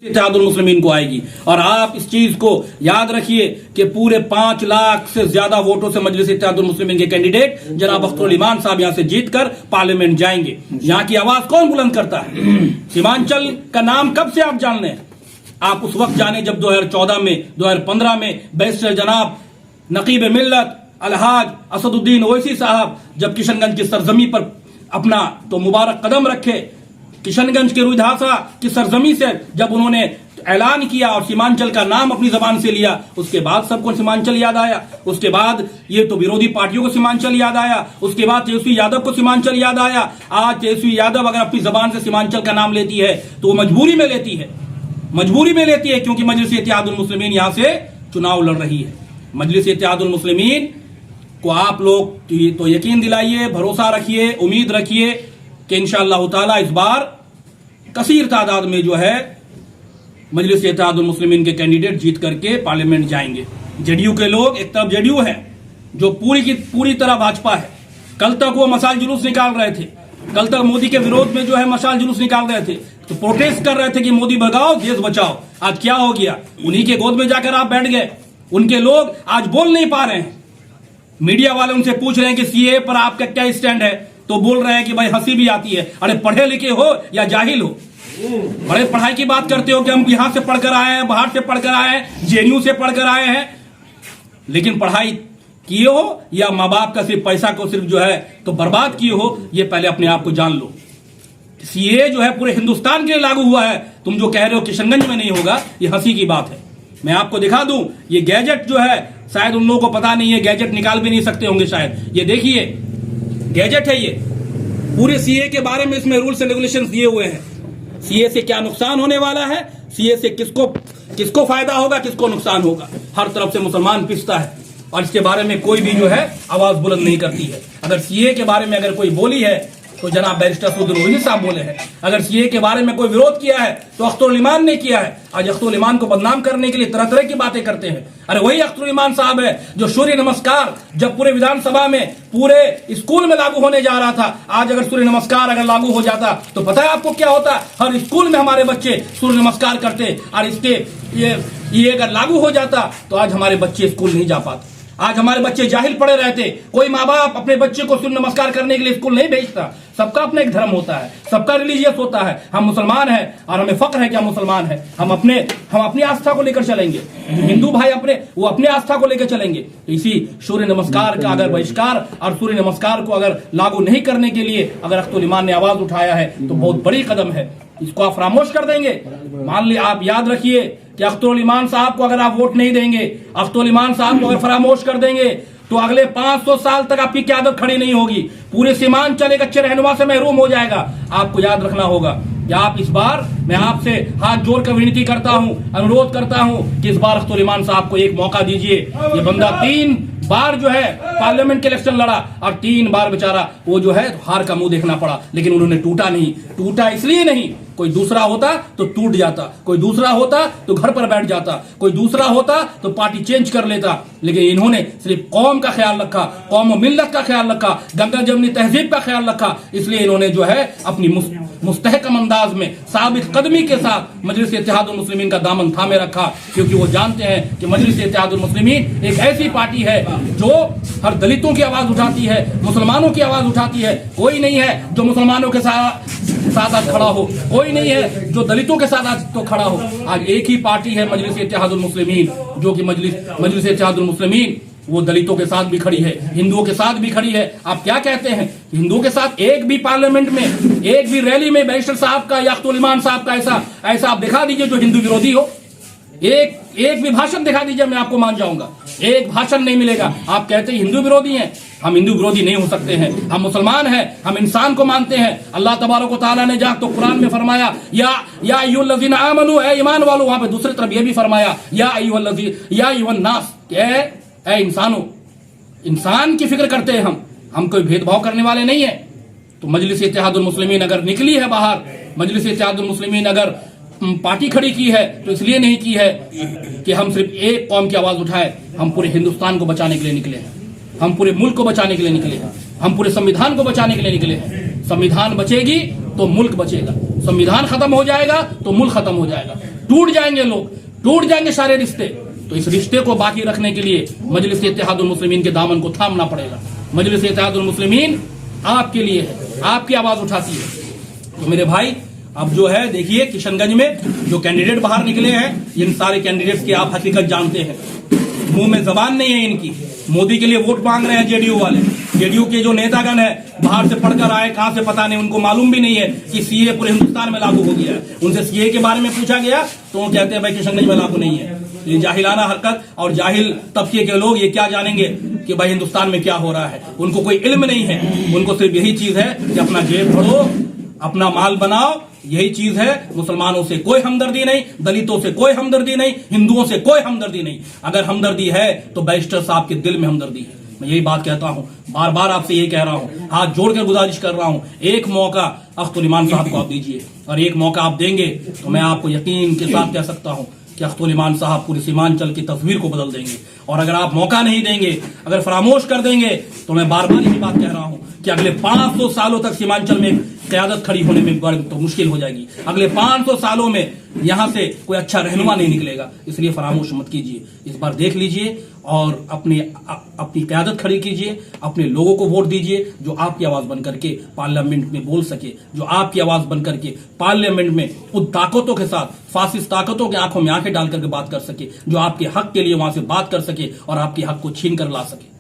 इत्तेहादुल मुस्लिमीन को आएगी। और आप इस चीज को याद रखिए कि पूरे 5 लाख से ज्यादा वोटों से मजलिस इत्तेहादुल मुस्लिमीन के कैंडिडेट जनाब अख्तरुल ईमान साहब यहां से जीतकर पार्लियामेंट जाएंगे। यहां की आवाज कौन बुलंद करता है? सीमांचल का नाम कब से आप जान लें? आप उस वक्त जाने जब 2014 में 2015 में बैरिस्टर जनाब नकीब मिल्लत अलहाज असदुद्दीन ओवैसी साहब जब किशनगंज की सरजमी पर अपना तो मुबारक कदम रखे, किशनगंज के रुधासा की सरजमी से जब उन्होंने ऐलान किया और सीमांचल का नाम अपनी जबान से लिया, उसके बाद सबको सीमांचल याद आया। उसके बाद ये तो विरोधी पार्टियों को सीमांचल याद आया, उसके बाद तेजस्वी यादव को सीमांचल याद आया। आज तेजस्वी यादव अगर अपनी जबान से सीमांचल का नाम लेती है तो वो मजबूरी में लेती है, क्योंकि मजलिस इत्तेहादुल मुस्लिमीन यहां से चुनाव लड़ रही है। मजलिस इत्तेहादुल मुस्लिमीन को आप लोग तो यकीन दिलाइए, भरोसा रखिए, उम्मीद रखिए कि इंशाअल्लाह ताला इस बार कसीर तादाद में जो है मजलिस इत्तेहादुल मुस्लिमीन के कैंडिडेट जीत करके पार्लियामेंट जाएंगे। जेडीयू के लोग एक तरफ जेडीयू है जो पूरी की पूरी तरह भाजपा है। कल तक वो मशाल जुलूस निकाल रहे थे, कल तक मोदी के विरोध में जो है मशाल जुलूस निकाल रहे थे, तो प्रोटेस्ट कर रहे थे कि मोदी भगाओ देश बचाओ। आज क्या हो गया? उन्हीं के गोद में जाकर आप बैठ गए। उनके लोग आज बोल नहीं पा रहे हैं। मीडिया वाले उनसे पूछ रहे हैं कि सीए पर आपका क्या स्टैंड है, तो बोल रहे हैं कि भाई हंसी भी आती है। अरे पढ़े लिखे हो या जाहिल हो? बड़े पढ़ाई की बात करते हो कि हम यहां से पढ़कर आए हैं, बाहर से पढ़कर आए हैं, जेएनयू से पढ़कर आए हैं, लेकिन पढ़ाई किए हो या माँ बाप का सिर्फ पैसा को सिर्फ जो है तो बर्बाद किए हो, ये पहले अपने आप को जान लो। सीए जो है पूरे हिंदुस्तान के लिए लागू हुआ है। तुम जो कह रहे हो किशनगंज में नहीं होगा, ये हंसी की बात है। मैं आपको दिखा दूं, ये गैजेट जो है शायद उन लोगों को पता नहीं है, गैजेट निकाल भी नहीं सकते होंगे शायद। ये देखिए गैजेट है, ये पूरे सीए के बारे में इसमें रूल्स एंड रेगुलेशंस दिए हुए हैं। सीए से क्या नुकसान होने वाला है, सीए से किसको फायदा होगा, किसको नुकसान होगा। हर तरफ से मुसलमान पिसता है और इसके बारे में कोई भी जो है आवाज बुलंद नहीं करती है। अगर सीए के बारे में अगर कोई बोली है तो जनाब बैरिस्टर असदुद्दीन ओवैसी साहब बोले हैं। अगर सीए के बारे में कोई विरोध किया है तो अख्तरुल ईमान ने किया है। आज अख्तरुल ईमान को बदनाम करने के लिए तरह तरह की बातें करते हैं। अरे वही अख्तरुल ईमान साहब है जो सूर्य नमस्कार जब पूरे विधानसभा में पूरे स्कूल में लागू होने जा रहा था, आज अगर सूर्य नमस्कार अगर लागू हो जाता तो पता है आपको क्या होता? हर स्कूल में हमारे बच्चे सूर्य नमस्कार करते। और इसके ये अगर लागू हो जाता तो आज हमारे बच्चे स्कूल नहीं जा पाते, आज हमारे बच्चे जाहिल पड़े रहते। कोई माँ बाप अपने बच्चे को सूर्य नमस्कार करने के लिए स्कूल नहीं भेजता। सबका अपना एक धर्म होता है, सबका रिलीजियस होता है। हम मुसलमान हैं और हमें फक्र है कि हम मुसलमान हैं। हम अपनी आस्था को लेकर चलेंगे। हिंदू भाई वो अपने आस्था को लेकर चलेंगे। इसी सूर्य नमस्कार का अगर बहिष्कार और सूर्य नमस्कार को अगर लागू नहीं करने के लिए अगर अख्तरुल ईमान ने आवाज उठाया है तो बहुत बड़ी कदम है। इसको आप फरामोश कर देंगे। मान ली आप याद रखिए कि अख्तरुल ईमान साहब को अगर आप वोट नहीं देंगे, अख्तरुल ईमान साहब को अगर फरामोश कर देंगे तो अगले 500 साल तक आपकी क़यादत खड़ी नहीं होगी। पूरे सीमांचल एक अच्छे रहनुमा से महरूम हो जाएगा। आपको याद रखना होगा कि आप इस बार, मैं आपसे हाथ जोड़कर विनती करता हूं, अनुरोध करता हूं कि इस बार अख्तरुल ईमान साहब को एक मौका दीजिए। ये बंदा 3 बार जो है पार्लियामेंट के इलेक्शन लड़ा और 3 बार बेचारा वो जो है हार का मुंह देखना पड़ा, लेकिन उन्होंने टूटा नहीं। टूटा इसलिए नहीं, कोई दूसरा होता तो टूट जाता, कोई दूसरा होता तो घर पर बैठ जाता, कोई दूसरा होता तो पार्टी चेंज कर लेता। लेकिन इन्होंने सिर्फ कौम का ख्याल रखा, कौम और मिल्लत का ख्याल रखा, गंगा जमनी तहजीब का ख्याल रखा। इसलिए इन्होंने जो है अपनी मुस्तहकम अंदाज में साबित कदमी के साथ मजलिस इत्तेहादुल मुस्लिमीन का दामन थामे रखा, क्योंकि वो जानते हैं कि मजलिस इत्तेहादुल मुस्लिमीन एक ऐसी पार्टी है जो हर दलितों की आवाज उठाती है, मुसलमानों की आवाज उठाती है। कोई नहीं है जो मुसलमानों के साथ आज खड़ा हो, कोई नहीं है जो दलितों के साथ आज तो खड़ा हो। आज एक ही पार्टी है मजलिस इत्तेहादुल मुस्लिमीन, जो कि मजलिस इत्तेहादुल मुस्लिमीन वो दलितों के साथ भी खड़ी है, हिंदुओं के साथ भी खड़ी है। आप क्या कहते हैं? हिंदुओं के साथ एक भी पार्लियामेंट में, एक भी रैली में बैरिस्टर साहब का या अख्तरुल ईमान साहब का ऐसा आप दिखा दीजिए जो हिंदू विरोधी हो। एक भी भाषण दिखा दीजिए, मैं आपको मान जाऊंगा। एक भाषण नहीं मिलेगा। आप कहते हैं हिंदू विरोधी हैं। हम हिंदू विरोधी नहीं हो सकते हैं। हम मुसलमान हैं, हम इंसान को मानते हैं। अल्लाह तबारक व तआला ने जहाँ तो कुरान में फरमाया या अय्युहल्लज़ीना आमनू, ए ईमान वालों, वहां पे दूसरी तरफ ये भी फरमाया या अय्युहन नास, ए इंसानों। इंसान की फिक्र करते हैं हम कोई भेदभाव करने वाले नहीं है। तो मजलिस इत्तेहादुल मुस्लिमीन अगर निकली है बाहर, मजलिस इत्तेहादुल मुस्लिमीन अगर पार्टी खड़ी की है तो इसलिए नहीं की है कि हम सिर्फ एक कौम की आवाज उठाए। हम पूरे हिंदुस्तान को बचाने के लिए निकले हैं, हम पूरे मुल्क को बचाने के लिए निकले हैं, हम पूरे संविधान को बचाने के लिए निकले हैं। संविधान बचेगी तो मुल्क बचेगा, संविधान खत्म हो जाएगा तो मुल्क खत्म हो जाएगा। टूट जाएंगे लोग, टूट जाएंगे सारे रिश्ते। तो इस रिश्ते को बाकी रखने के लिए मजलिस इत्तेहादुल मुस्लिमीन के दामन को थामना पड़ेगा। मजलिस इत्तेहादुल मुस्लिमीन आपके लिए है, आपकी आवाज उठाती है। तो मेरे भाई, अब जो है देखिए, किशनगंज में जो कैंडिडेट बाहर निकले हैं, इन सारे कैंडिडेट्स की आप हकीकत जानते हैं। मुंह में जबान नहीं है इनकी। मोदी के लिए वोट मांग रहे हैं जेडीयू वाले। जेडीयू के जो नेतागण है बाहर से पढ़कर आए, कहां से पता नहीं, उनको मालूम भी नहीं है कि सीए पूरे हिंदुस्तान में लागू हो गया है। उनसे सीए के बारे में पूछा गया तो वो कहते हैं भाई किशनगंज में लागू नहीं है। ये जाहिलाना हरकत, और जाहिल तबके के लोग ये क्या जानेंगे कि भाई हिंदुस्तान में क्या हो रहा है। उनको कोई इल्म नहीं है, उनको सिर्फ यही चीज है कि अपना जेब भरो, अपना माल बनाओ, यही चीज है। मुसलमानों से कोई हमदर्दी नहीं, दलितों से कोई हमदर्दी नहीं, हिंदुओं से कोई हमदर्दी नहीं। अगर हमदर्दी है तो बैरिस्टर साहब के दिल में हमदर्दी है। मैं यही बात कहता हूं, बार बार आपसे यही कह रहा हूं, हाथ जोड़कर गुजारिश कर रहा हूं, एक मौका अख्तुल ईमान साहब को आप दीजिए, और एक मौका आप देंगे तो मैं आपको यकीन के साथ कह सकता हूं कि अख्तुल ईमान साहब पूरे सीमांचल की तस्वीर को बदल देंगे। और अगर आप मौका नहीं देंगे, अगर फरामोश कर देंगे, तो मैं बार बार यही बात कह रहा हूं कि अगले 500 सालों तक सीमांचल में क़यादत खड़ी होने में तो मुश्किल हो जाएगी। अगले 500 सालों में यहां से कोई अच्छा रहनुमा नहीं निकलेगा। इसलिए फरामोश मत कीजिए, इस बार देख लीजिए और अपनी क़यादत खड़ी कीजिए, अपने लोगों को वोट दीजिए जो आपकी आवाज बनकर के पार्लियामेंट में बोल सके, जो आपकी आवाज बनकर के पार्लियामेंट में उन ताकतों के साथ, फासिस्ट ताकतों के आंखों में आंखें डाल करके बात कर सके, जो आपके हक के लिए वहां से बात कर सके और आपके हक को छीन कर ला सके।